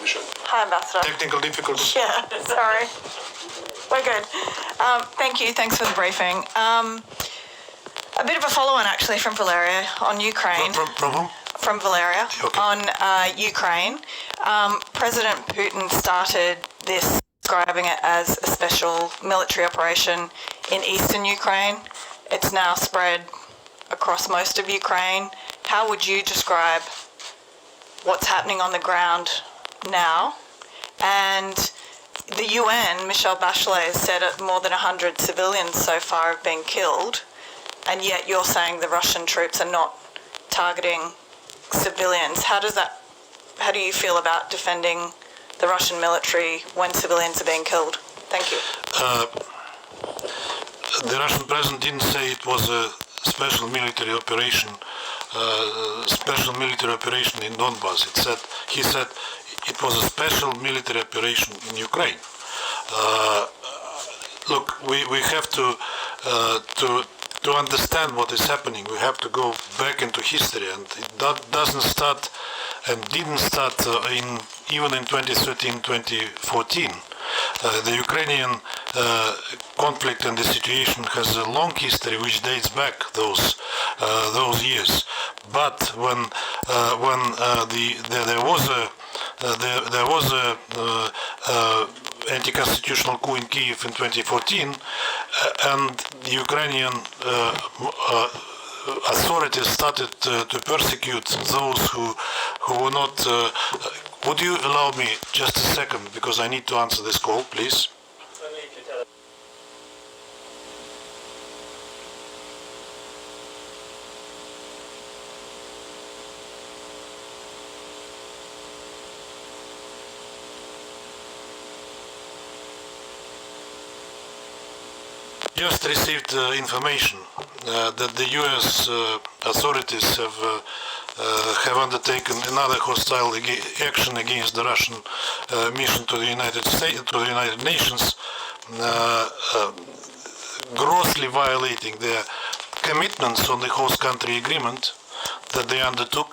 Michelle. Hi, Ambassador. Technical difficulties. Yeah, sorry. We're good. Thank you. Thanks for the briefing. A bit of a follow-on, actually, from Valeria on Ukraine. From whom? From Valeria Okay. on Ukraine. President Putin started this, describing it as a special military operation in eastern Ukraine. It's now spread across most of Ukraine. How would you describe what's happening on the ground now? And the UN, Michelle Bachelet, has said that more than 100 civilians so far have been killed, and yet you're saying the Russian troops are not targeting civilians. How do you feel about defending the Russian military when civilians are being killed? Thank you. The Russian president didn't say it was a special military operation in Donbass. He said it was a special military operation in Ukraine. Look, we have to understand what is happening. We have to go back into history, and that doesn't start and didn't start even in 2013, 2014. The Ukrainian conflict and the situation has a long history which dates back those years. But when there was a anti-constitutional coup in Kiev in 2014, and the Ukrainian authorities started to persecute those who were not. Would you allow me just a second, because I need to answer this call, please? Just received information that the U.S. Authorities have undertaken another hostile action against the Russian mission to the United States, to the United Nations, grossly violating their commitments on the host country agreement that they undertook,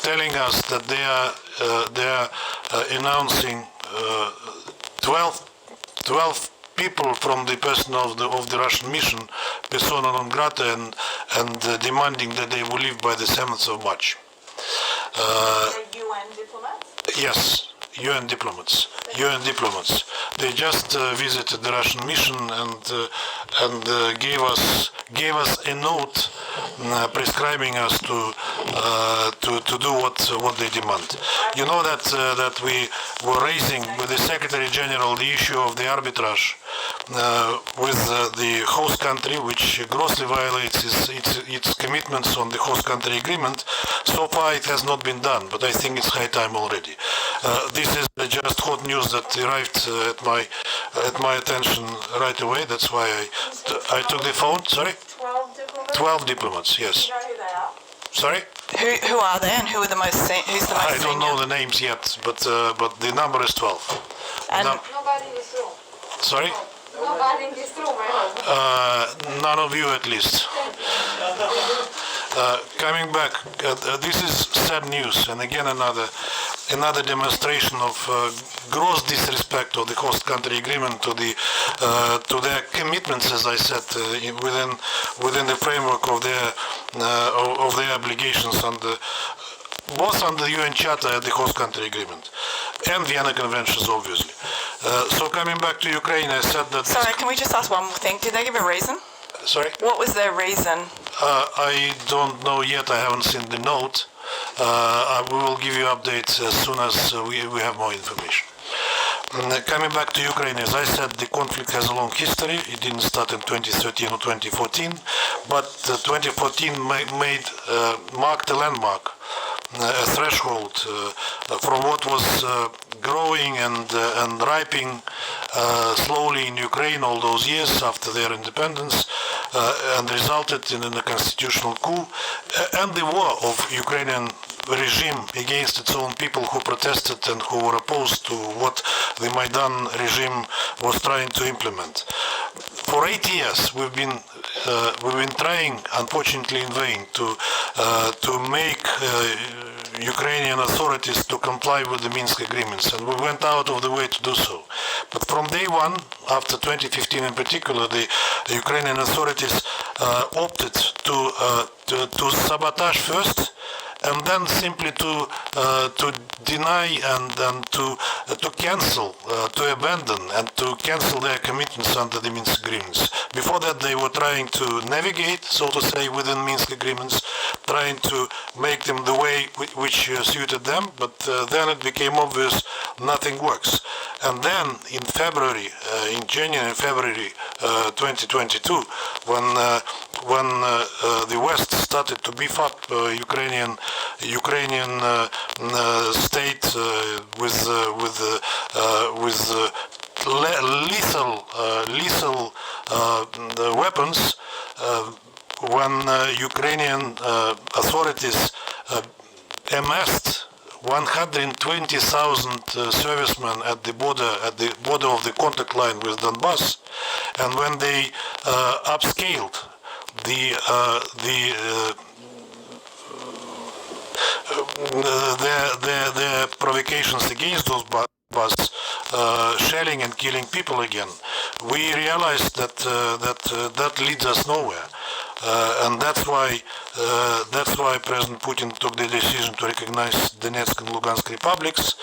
telling us that they are announcing 12 people from the personnel of the Russian mission, persona non grata, and demanding that they will leave by the 7th of March. UN diplomats? Yes, UN diplomats. They just visited the Russian mission and gave us a note prescribing us to do what they demand. You know that we were raising with the Secretary General the issue of the arbitrage with the host country, which grossly violates its commitments on the host country agreement. So far it has not been done, but I think it's high time already. This is just hot news that arrived at my attention right away. That's why I took the phone. Sorry? 12 diplomats? 12 diplomats, yes. Do you know who they are? Sorry? Who are they, and who's the most senior? I don't know the names yet, but the number is 12. And Nobody in this room. Sorry? Nobody in this room, I hope. None of you at least. Coming back, this is sad news, and again another demonstration of gross disrespect of the host country agreement to their commitments, as I said, within the framework of their obligations both under the UN Charter and the host country agreement, and Vienna Conventions, obviously. So coming back to Ukraine, I said that. sorry, can we just ask one more thing? Did they give a reason? Sorry? What was their reason? I don't know yet. I haven't seen the note. We will give you updates as soon as we have more information. Coming back to Ukraine, as I said, the conflict has a long history. It didn't start in 2013 or 2014, but 2014 marked a landmark, a threshold from what was growing and ripening slowly in Ukraine all those years after their independence, and resulted in a constitutional coup and the war of Ukrainian regime against its own people who protested and who were opposed to what the Maidan regime was trying to implement. For 8 years, we've been trying, unfortunately in vain, to make Ukrainian authorities to comply with the Minsk agreements, and we went out of the way to do so. But from day one, after 2015 in particular, the Ukrainian authorities opted to sabotage first, and then simply to deny and to cancel, to abandon and to cancel their commitments under the Minsk agreements. Before that, they were trying to navigate, so to say, within Minsk agreements, trying to make them the way which suited them, but then it became obvious nothing works. And then in February, in January and February 2022, when the West started to beef up Ukrainian state with lethal weapons, when Ukrainian authorities amassed 120,000 servicemen at the border of the contact line with Donbass, and when they upscaled their provocations against those shelling and killing people again, we realized that leads us nowhere. And that's why President Putin took the decision to recognize Donetsk and Lugansk republics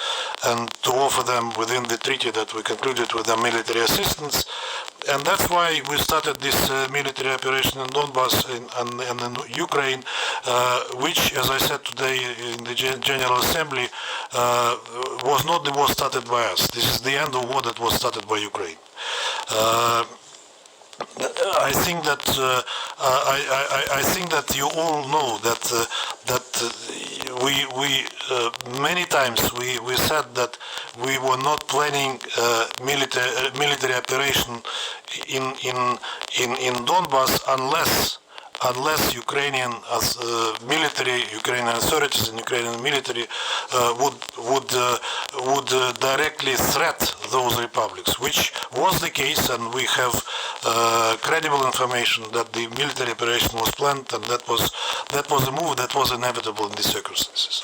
and to offer them within the treaty that we concluded with them military assistance. And that's why we started this military operation in Donbass and in Ukraine, which, as I said today in the General Assembly, was not the war started by us. This is the end of war that was started by Ukraine. I think that you all know that we many times we said that we were not planning military operation in Donbass unless Ukrainian Ukrainian authorities and Ukrainian military would directly threat those republics, which was the case, and we have credible information that the military operation was planned, and that was a move that was inevitable in these circumstances.